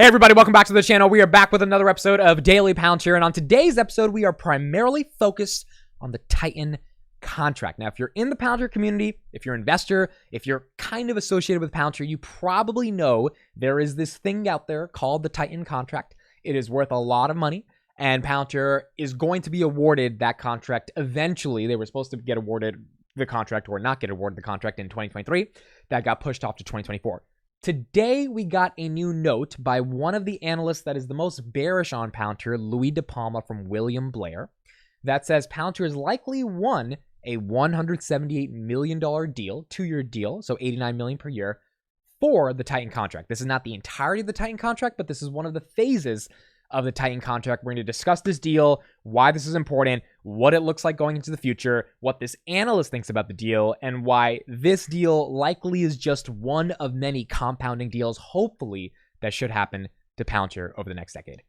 Hey everybody, welcome back to the channel. We are back with another episode of Daily Palantir, and on today's episode, we are primarily focused on the Titan contract. Now, if you're in the Palantir community, if you're an investor, if you're kind of associated with Palantir, you probably know there is this thing out there called the Titan contract. It is worth a lot of money, and Palantir is going to be awarded that contract eventually. They were supposed to get awarded the contract or not get awarded the contract in 2023. That got pushed off to 2024. Today, we got a new note by one of the analysts that is the most bearish on Palantir, Louis De Palma from William Blair, that says Palantir has likely won a $178 million deal, 2-year deal, so $89 million per year, for the Titan contract. This is not the entirety of the Titan contract, but this is one of the phases of the Titan contract. We're going to discuss this deal, why this is important, what it looks like going into the future, what this analyst thinks about the deal, and why this deal likely is just one of many compounding deals, hopefully, that should happen to Palantir over the next decade.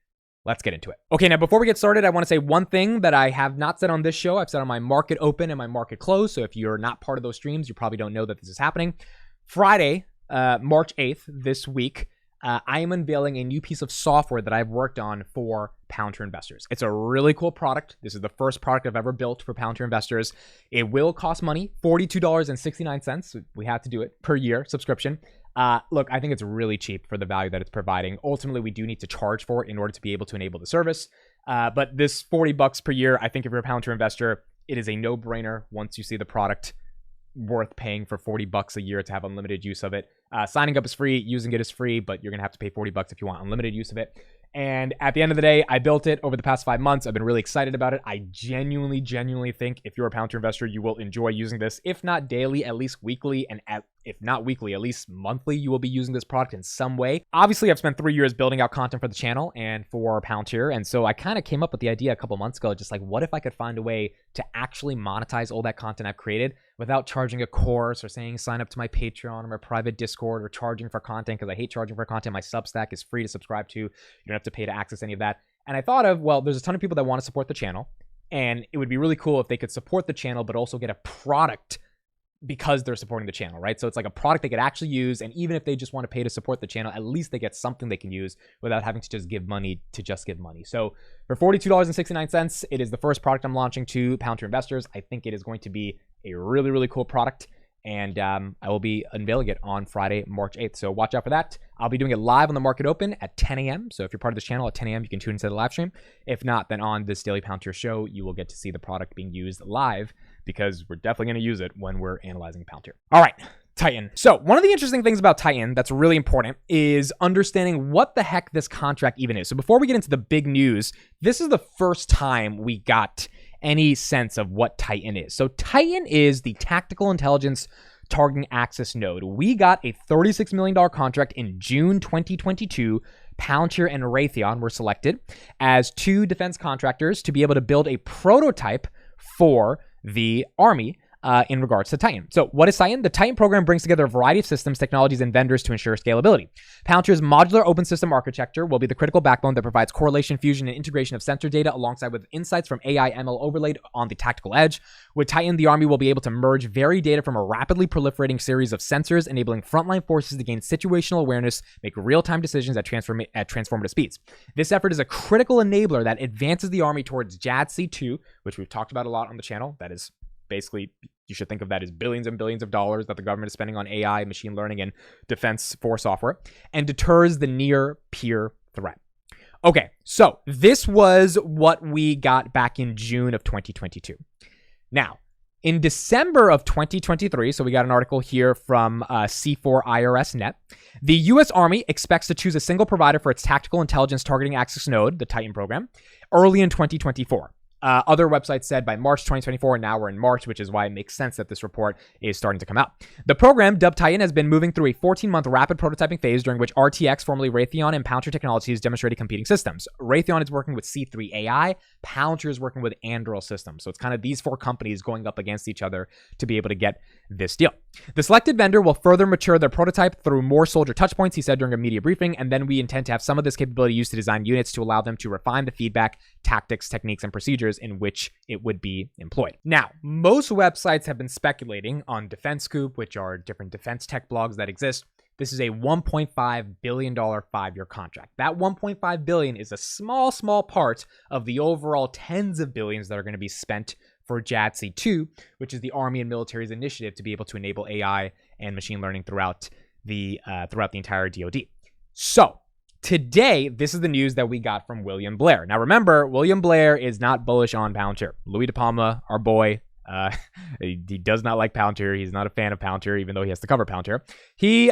Let's get into it. Okay, now before we get started, I want to say one thing that I have not said on this show. I've said on my market open and my market close, so if you're not part of those streams, you probably don't know that this is happening. Friday, March 8th, this week, I am unveiling a new piece of software that I've worked on for Palantir investors. It's a really cool product. This is the first product I've ever built for Palantir investors. It will cost money, $42.69. We have to do it per year subscription. Look, I think it's really cheap for the value that it's providing. Ultimately, we do need to charge for it in order to be able to enable the service. But this $40 per year, I think if you're a Palantir investor, it is a no-brainer once you see the product worth paying for $40 a year to have unlimited use of it. Signing up is free, using it is free, but you're gonna have to pay $40 if you want unlimited use of it. And at the end of the day, I built it over the past 5 months. I've been really excited about it. I genuinely think if you're a Palantir investor, you will enjoy using this. If not daily, at least weekly, and if not weekly, at least monthly, you will be using this product in some way. Obviously, I've spent 3 years building out content for the channel and for Palantir, and so I kind of came up with the idea a couple months ago, just like, what if I could find a way to actually monetize all that content I've created without charging a course or saying sign up to my Patreon or my private Discord or charging for content, because I hate charging for content. My Substack is free to subscribe to. You don't have to pay to access any of that. And I thought of, well, there's a ton of people that want to support the channel, and it would be really cool if they could support the channel but also get a product because they're supporting the channel, right? So it's like a product they could actually use, and even if they just want to pay to support the channel, at least they get something they can use without having to just give money to just give money. So for $42.69, it is the first product I'm launching to Palantir investors. I think it is going to be a really cool product, and I will be unveiling it on Friday, March 8th. So watch out for that. I'll be doing it live on the market open at 10 a.m. So if you're part of this channel at 10 a.m., you can tune into the live stream. If not, then on this Daily Palantir show, you will get to see the product being used live, because we're definitely going to use it when we're analyzing Palantir. All right, Titan. So one of the interesting things about Titan that's really important is understanding what the heck this contract even is. So before we get into the big news, this is the first time we got any sense of what Titan is. So Titan is the Tactical Intelligence Targeting Access Node. We got a $36 million contract in June 2022. Palantir and Raytheon were selected as 2 defense contractors to be able to build a prototype for the Army in regards to Titan. So what is Titan? The Titan program brings together a variety of systems, technologies, and vendors to ensure scalability. Palantir's modular open system architecture will be the critical backbone that provides correlation, fusion, and integration of sensor data alongside with insights from AI ML overlaid on the tactical edge. With Titan, the Army will be able to merge varied data from a rapidly proliferating series of sensors, enabling frontline forces to gain situational awareness, make real-time decisions at transformative speeds. This effort is a critical enabler that advances the Army towards JADC2, which we've talked about a lot on the channel. That is basically, you should think of that as billions and billions of dollars that the government is spending on AI, machine learning, and defense force software, and deters the near-peer threat. Okay, so this was what we got back in June of 2022. Now, in December of 2023, so we got an article here from C4 IRS Net, the U.S. Army expects to choose a single provider for its Tactical Intelligence Targeting Access Node, the Titan program, early in 2024. Other websites said by March 2024, and now we're in March, which is why it makes sense that this report is starting to come out. The program, dubbed Titan, has been moving through a 14-month rapid prototyping phase during which RTX, formerly Raytheon, and Palantir Technologies demonstrated competing systems. Raytheon is working with C3 AI, Palantir is working with Anduril Systems. So it's kind of these 4 companies going up against each other to be able to get this deal. The selected vendor will further mature their prototype through more soldier touchpoints, he said during a media briefing, and then we intend to have some of this capability used to design units to allow them to refine the feedback, tactics, techniques, and procedures in which it would be employed. Now, most websites have been speculating on DefenseScoop, which are different defense tech blogs that exist, This is a $1.5 billion 5-year contract. That $1.5 billion is a small part of the overall tens of billions that are going to be spent for JADC2, which is the Army and military's initiative to be able to enable AI and machine learning throughout the entire DoD. So today, this is the news that we got from William Blair. Now remember, William Blair is not bullish on Palantir. Louis De Palma, our boy, he does not like Palantir. He's not a fan of Palantir, even though he has to cover Palantir. He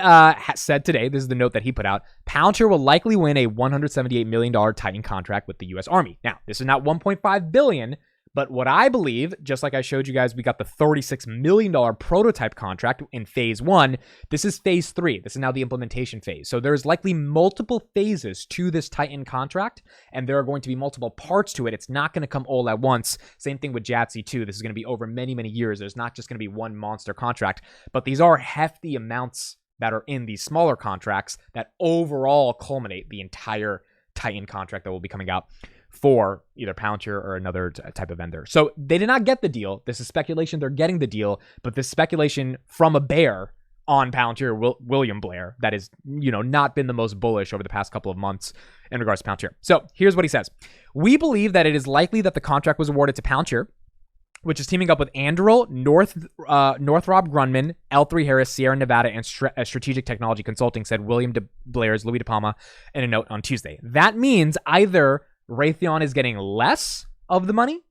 said today, this is the note that he put out, Palantir will likely win a $178 million Titan contract with the U.S. Army. Now, this is not $1.5 billion, but what I believe, just like I showed you guys, we got the $36 million prototype contract in phase 1. This is phase 3. This is now the implementation phase. So there's likely multiple phases to this Titan contract, and there are going to be multiple parts to it. It's not going to come all at once. Same thing with JADC2. This is going to be over many, many years. There's not just going to be one monster contract, but these are hefty amounts that are in these smaller contracts that overall culminate the entire Titan contract that will be coming out for either Palantir or another type of vendor. So they did not get the deal. This is speculation. They're getting the deal, but this speculation from a bear on Palantir, William Blair, that is, not been the most bullish over the past couple of months in regards to Palantir. So here's what he says. We believe that it is likely that the contract was awarded to Palantir, which is teaming up with Anduril, Northrop Grumman, L3 Harris, Sierra Nevada, and Strategic Technology Consulting, said William Blair's Louis De Palma in a note on Tuesday. That means either Raytheon is getting less of the money,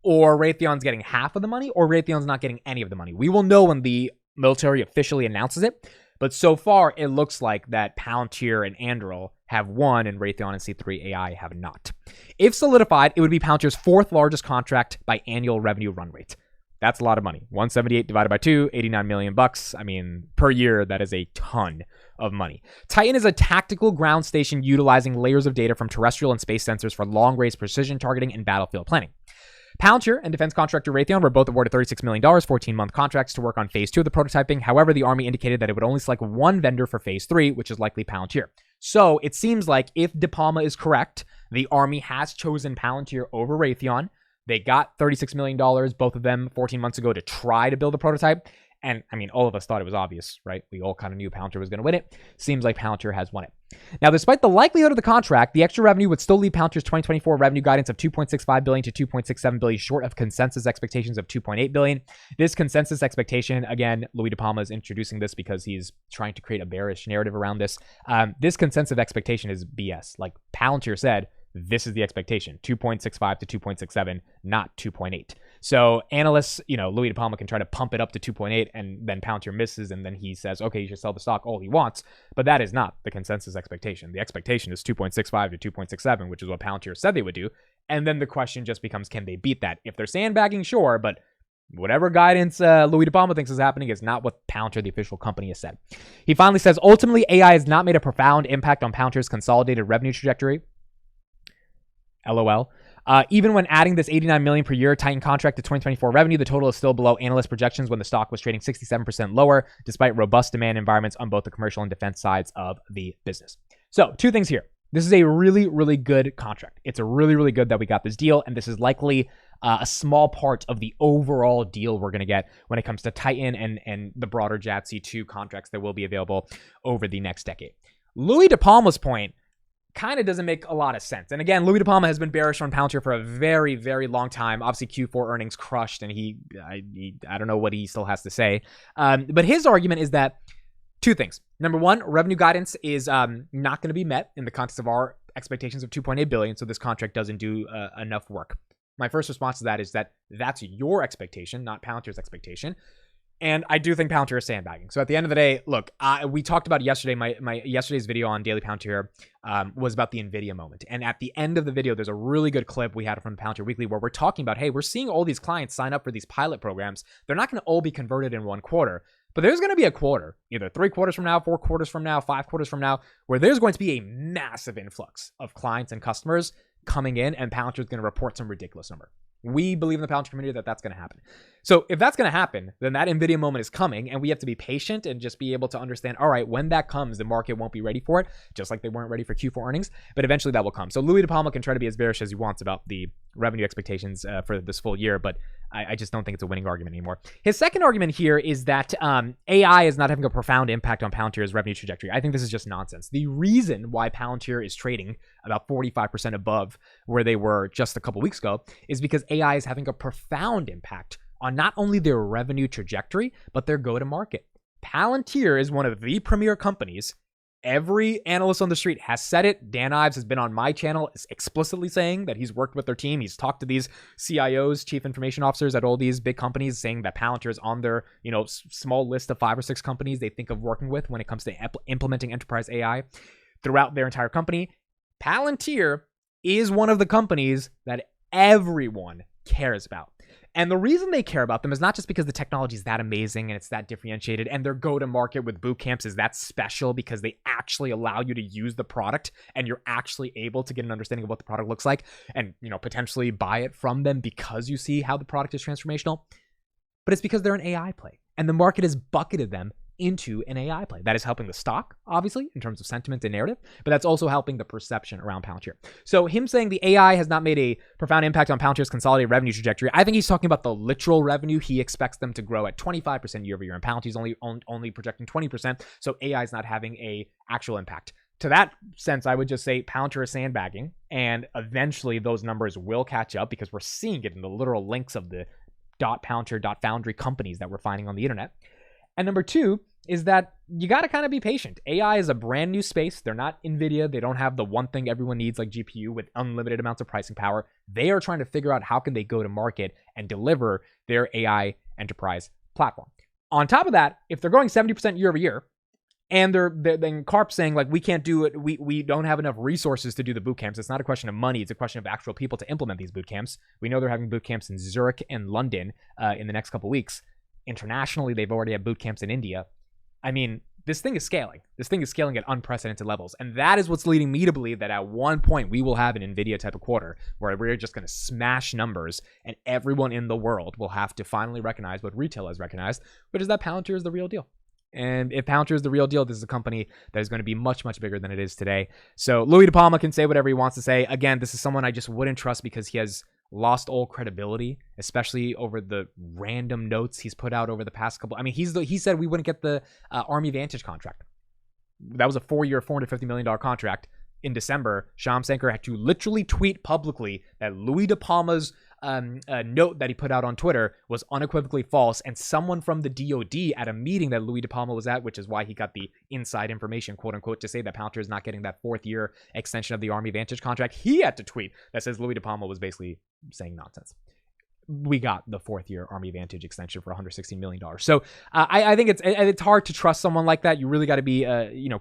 or Raytheon's getting half of the money, or Raytheon's not getting any of the money. We will know when the military officially announces it, but so far it looks like that Palantir and Anduril have won and Raytheon and C3 AI have not. If solidified, it would be Palantir's 4th largest contract by annual revenue run rate. That's a lot of money. 178 divided by 2, $89 million bucks. I mean, per year, that is a ton of money. Titan is a tactical ground station utilizing layers of data from terrestrial and space sensors for long-range precision targeting and battlefield planning. Palantir and defense contractor Raytheon were both awarded $36 million, 14-month contracts to work on phase 2 of the prototyping. However, the Army indicated that it would only select one vendor for phase 3, which is likely Palantir. So it seems like if De Palma is correct, the Army has chosen Palantir over Raytheon. They got $36 million, both of them 14 months ago, to try to build a prototype. And I mean, all of us thought it was obvious, right? We all kind of knew Palantir was going to win it. Seems like Palantir has won it. Now, despite the likelihood of the contract, the extra revenue would still leave Palantir's 2024 revenue guidance of $2.65 billion to $2.67 billion short of consensus expectations of $2.8 billion. This consensus expectation, again, Louis De Palma is introducing this because he's trying to create a bearish narrative around this. This consensus expectation is BS. Like Palantir said, this is the expectation, 2.65 to 2.67, not 2.8. So analysts, Louis De Palma can try to pump it up to 2.8 and then Palantir misses and then he says, okay, you should sell the stock all he wants. But that is not the consensus expectation. The expectation is 2.65 to 2.67, which is what Palantir said they would do. And then the question just becomes, can they beat that? If they're sandbagging, sure, but whatever guidance Louis De Palma thinks is happening is not what Palantir, the official company, has said. He finally says, ultimately, AI has not made a profound impact on Palantir's consolidated revenue trajectory. LOL. Even when adding this $89 million per year Titan contract to 2024 revenue, the total is still below analyst projections when the stock was trading 67% lower, despite robust demand environments on both the commercial and defense sides of the business. So, 2 things here. This is a really, really good contract. It's a really, really good that we got this deal, and this is likely a small part of the overall deal we're going to get when it comes to Titan and the broader JADC2 contracts that will be available over the next decade. Louis De Palma's point kind of doesn't make a lot of sense. And again, Louis De Palma has been bearish on Palantir for a very, very long time. Obviously, Q4 earnings crushed, and I don't know what he still has to say. But his argument is that 2 things. Number 1, revenue guidance is not going to be met in the context of our expectations of $2.8 billion, so this contract doesn't do enough work. My first response to that is that that's your expectation, not Palantir's expectation. And I do think Palantir is sandbagging. So at the end of the day, look, we talked about yesterday, my yesterday's video on Daily Palantir was about the NVIDIA moment. And at the end of the video, there's a really good clip we had from Palantir Weekly where we're talking about, hey, we're seeing all these clients sign up for these pilot programs. They're not going to all be converted in 1 quarter, but there's going to be a quarter, either 3 quarters from now, 4 quarters from now, 5 quarters from now, where there's going to be a massive influx of clients and customers coming in, and Palantir is going to report some ridiculous number. We believe in the Palantir community that that's going to happen. So if that's going to happen, then that NVIDIA moment is coming, and we have to be patient and just be able to understand, all right, when that comes, the market won't be ready for it, just like they weren't ready for Q4 earnings, but eventually that will come. So Louis DePalma can try to be as bearish as he wants about the revenue expectations for this full year, but I just don't think it's a winning argument anymore. His second argument here is that AI is not having a profound impact on Palantir's revenue trajectory. I think this is just nonsense. The reason why Palantir is trading about 45% above where they were just a couple weeks ago is because AI is having a profound impact on not only their revenue trajectory, but their go-to-market. Palantir is one of the premier companies. Every analyst on the street has said it. Dan Ives has been on my channel explicitly saying that he's worked with their team. He's talked to these CIOs, chief information officers at all these big companies, saying that Palantir is on their, small list of 5 or 6 companies they think of working with when it comes to implementing enterprise AI throughout their entire company. Palantir is one of the companies that everyone cares about. And the reason they care about them is not just because the technology is that amazing and it's that differentiated, and their go-to-market with boot camps is that special because they actually allow you to use the product and you're actually able to get an understanding of what the product looks like and, potentially buy it from them because you see how the product is transformational. But it's because they're an AI play, and the market has bucketed them into an AI play. That is helping the stock, obviously, in terms of sentiment and narrative, but that's also helping the perception around Palantir. So him saying the AI has not made a profound impact on Palantir's consolidated revenue trajectory, I think he's talking about the literal revenue. He expects them to grow at 25% year over year, and Palantir's only projecting 20%, so AI is not having a actual impact. To that sense, I would just say Palantir is sandbagging, and eventually those numbers will catch up because we're seeing it in the literal links of the .Palantir, .Foundry companies that we're finding on the internet. And number two is that you got to kind of be patient. AI is a brand new space. They're not NVIDIA. They don't have the one thing everyone needs like GPU with unlimited amounts of pricing power. They are trying to figure out how can they go to market and deliver their AI enterprise platform. On top of that, if they're growing 70% year over year, and they're then Karp saying like, we can't do it, we don't have enough resources to do the boot camps. It's not a question of money. It's a question of actual people to implement these boot camps. We know they're having boot camps in Zurich and London in the next couple of weeks. Internationally, they've already had boot camps in India. I mean, this thing is scaling. This thing is scaling at unprecedented levels. And that is what's leading me to believe that at one point we will have an NVIDIA type of quarter where we're just going to smash numbers and everyone in the world will have to finally recognize what retail has recognized, which is that Palantir is the real deal. And if Palantir is the real deal, this is a company that is going to be much, much bigger than it is today. So Louis DePalma can say whatever he wants to say. Again, this is someone I just wouldn't trust because he has lost all credibility, especially over the random notes he's put out over the past couple. I mean, he said we wouldn't get the Army Vantage contract. That was a 4-year, $450 million contract. In December, Shyam Sankar had to literally tweet publicly that Louis DePalma's note that he put out on Twitter was unequivocally false, and someone from the DoD at a meeting that Louis DePalma was at, which is why he got the inside information, quote unquote, to say that Palantir is not getting that 4th-year extension of the Army Vantage contract, he had to tweet that says Louis DePalma was basically saying nonsense. We got the 4th-year Army Vantage extension for $116 million. So I think it's hard to trust someone like that. You really got to be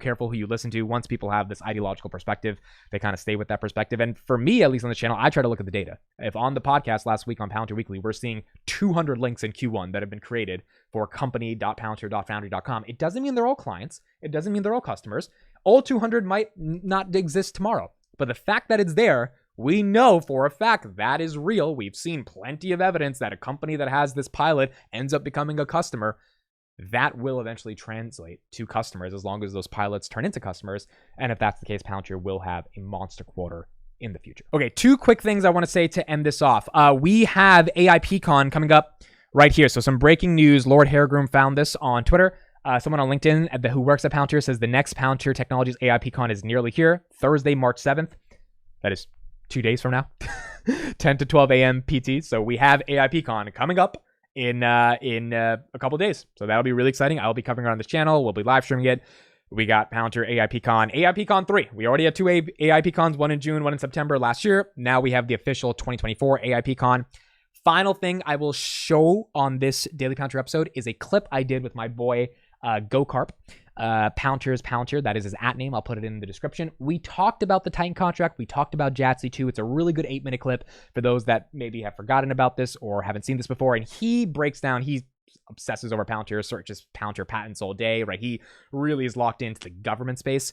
careful who you listen to. Once people have this ideological perspective, they kind of stay with that perspective. And for me, at least on the channel, I try to look at the data. If on the podcast last week on Palantir Weekly, we're seeing 200 links in Q1 that have been created for company.palantir.foundry.com. It doesn't mean they're all clients. It doesn't mean they're all customers. All 200 might not exist tomorrow. But the fact that it's there, we know for a fact that is real. We've seen plenty of evidence that a company that has this pilot ends up becoming a customer. That will eventually translate to customers as long as those pilots turn into customers. And if that's the case, Palantir will have a monster quarter in the future. Okay, 2 quick things I want to say to end this off. We have AIPCon coming up right here. So some breaking news. Lord Hairgroom found this on Twitter. Someone on LinkedIn who works at Palantir says the next Palantir Technologies AIPCon is nearly here. Thursday, March 7th. That is 2 days from now, 10 to 12 a.m. PT. So we have AIPCon coming up in a couple of days. So that'll be really exciting. I'll be covering it on this channel. We'll be live streaming it. We got Palantir AIPCon, AIPCon 3. We already had 2 AIPCons, one in June, one in September last year. Now we have the official 2024 AIPCon. Final thing I will show on this Daily Palantir episode is a clip I did with my boy, GoCarp. Palantir's Palantir, that is his @ name. I'll put it in the description. We talked about the Titan contract. We talked about JATSI 2. It's a really good 8-minute clip for those that maybe have forgotten about this or haven't seen this before. And he breaks down, he obsesses over Palantir, searches Palantir patents all day, right? He really is locked into the government space.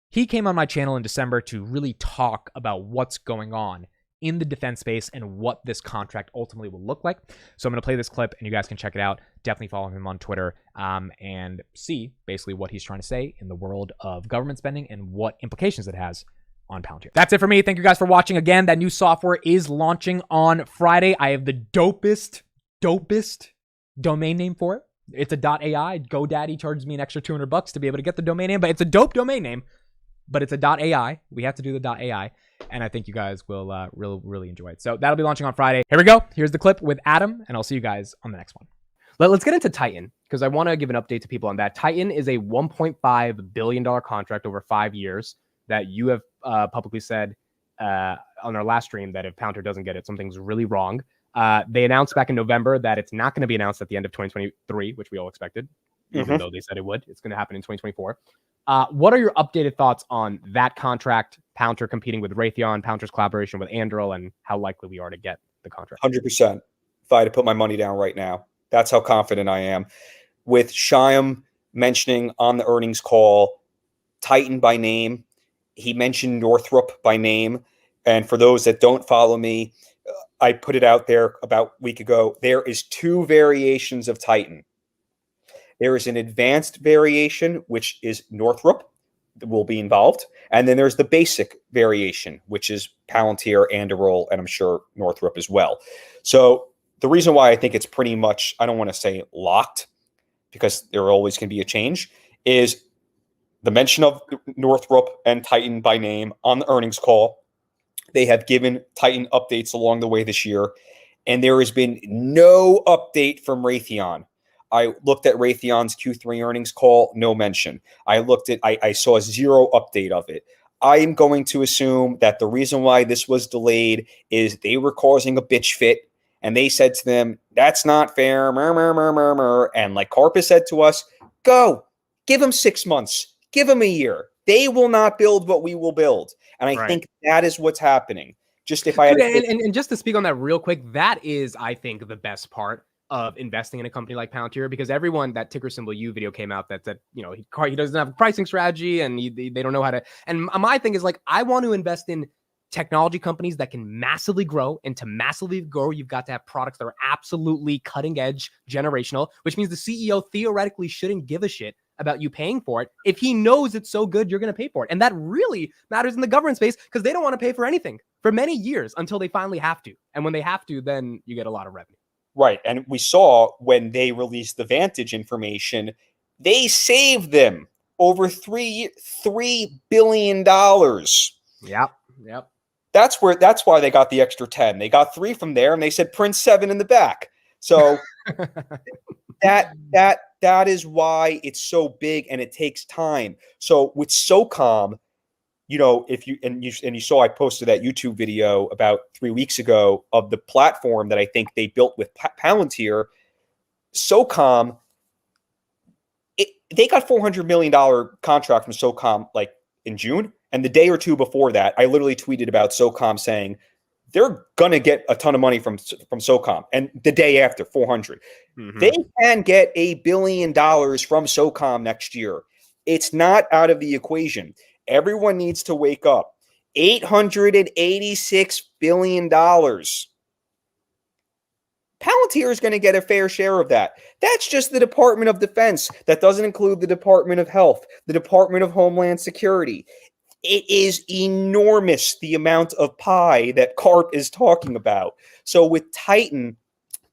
He came on my channel in December to really talk about what's going on in the defense space and what this contract ultimately will look like. So I'm going to play this clip and you guys can check it out. Definitely follow him on Twitter and see basically what he's trying to say in the world of government spending and what implications it has on Palantir. That's it for me. Thank you guys for watching. Again, that new software is launching on Friday. I have the dopest domain name for it. It's a .ai. GoDaddy charges me an extra $200 to be able to get the domain name, but it's a dope domain name. But it's a .ai. We have to do the .ai, and I think you guys will really enjoy it. So that'll be launching on Friday. Here we go. Here's the clip with Adam, and I'll see you guys on the next one. Let's get into Titan, because I want to give an update to people on that. Titan is a $1.5 billion contract over 5 years that you have publicly said on our last stream that if Palantir doesn't get it, something's really wrong. They announced back in November that it's not going to be announced at the end of 2023, which we all expected, even though they said it would. It's going to happen in 2024. What are your updated thoughts on that contract, Palantir competing with Raytheon, Palantir's collaboration with Anduril, and how likely we are to get the contract? 100%. If I had to put my money down right now, that's how confident I am. With Shyam mentioning on the earnings call Titan by name, he mentioned Northrop by name. And for those that don't follow me, I put it out there about a week ago. There is 2 variations of Titan. There is an advanced variation, which is Northrop that will be involved. And then there's the basic variation, which is Palantir, Anduril, and I'm sure Northrop as well. So the reason why I think it's pretty much, I don't want to say locked, because there always can be a change, is the mention of Northrop and Titan by name on the earnings call. They have given Titan updates along the way this year, and there has been no update from Raytheon. I looked at Raytheon's Q3 earnings call, no mention. I saw 0 update of it. I am going to assume that the reason why this was delayed is they were causing a bitch fit, and they said to them, that's not fair, and like Carpus said to us, go, give them 6 months, give them a year. They will not build what we will build. And I think that is what's happening. Just if I had and just to speak on that real quick, that is, I think, the best part of investing in a company like Palantir, because everyone, that ticker symbol U video came out that said, you know, he doesn't have a pricing strategy and they don't know how to. And my thing is like, I want to invest in technology companies that can massively grow, and to massively grow, you've got to have products that are absolutely cutting edge, generational, which means the CEO theoretically shouldn't give a shit about you paying for it if he knows it's so good you're going to pay for it. And that really matters in the government space, because they don't want to pay for anything for many years until they finally have to. And when they have to, then you get a lot of revenue. Right. And we saw when they released the Vantage information, they saved them over $3 billion. Yep. That's why they got the extra 10. They got 3 from there, and they said print 7 in the back. So that is why it's so big and it takes time. So with SOCOM, you know, if you saw, I posted that YouTube video about 3 weeks ago of the platform that I think they built with Palantir. SOCOM, they got $400 million contract from SOCOM like in June. And the day or two before that, I literally tweeted about SOCOM saying they're going to get a ton of money from SOCOM. And the day after, 400. They can get $1 billion from SOCOM next year. It's not out of the equation. Everyone needs to wake up. $886 billion. Palantir is going to get a fair share of that. That's just the Department of Defense. That doesn't include the Department of Health, the Department of Homeland Security. It is enormous, the amount of pie that Carp is talking about. So with Titan,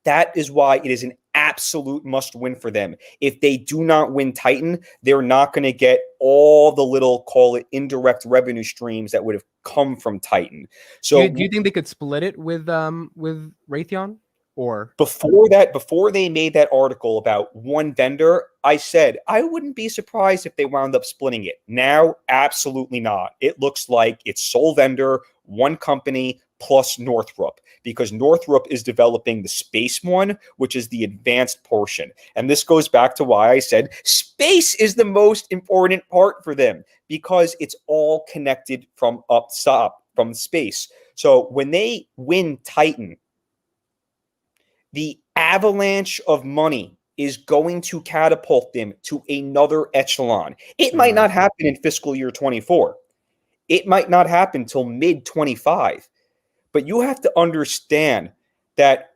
that is why it is an absolute must win for them. If they do not win Titan, they're not going to get all the little, call it indirect revenue streams that would have come from Titan. So do you think they could split it with Raytheon? Or before they made that article about one vendor, I said I wouldn't be surprised if they wound up splitting it. Now, absolutely not. It looks like it's sole vendor, one company plus Northrop, because Northrop is developing the space one, which is the advanced portion. And this goes back to why I said space is the most important part for them, because it's all connected from up top, from space. So when they win Titan, the avalanche of money is going to catapult them to another echelon. It might not happen in fiscal year 24. It might not happen till mid 25. But you have to understand that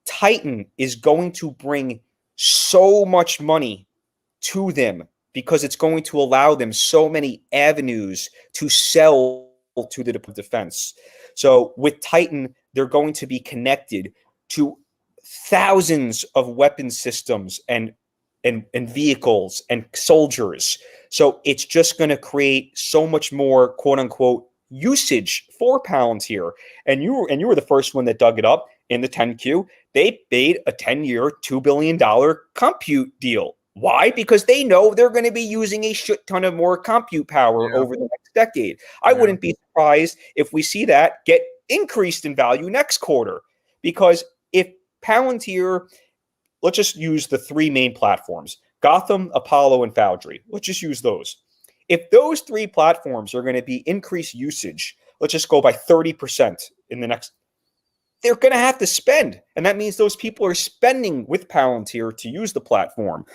Titan is going to bring so much money to them because it's going to allow them so many avenues to sell to the Department of Defense. So with Titan, they're going to be connected to thousands of weapon systems and vehicles and soldiers. So it's just going to create so much more quote unquote usage for Palantir. And you were the first one that dug it up in the 10Q. They made a 10-year, $2 billion compute deal. Why? Because they know they're going to be using a shit ton of more compute power over the next decade. I wouldn't be surprised if we see that get increased in value next quarter. Because if Palantir, let's just use the three main platforms, Gotham, Apollo, and Foundry. Let's just use those. If those three platforms are going to be increased usage, let's just go by 30% in the next, they're going to have to spend. And that means those people are spending with Palantir to use the platform.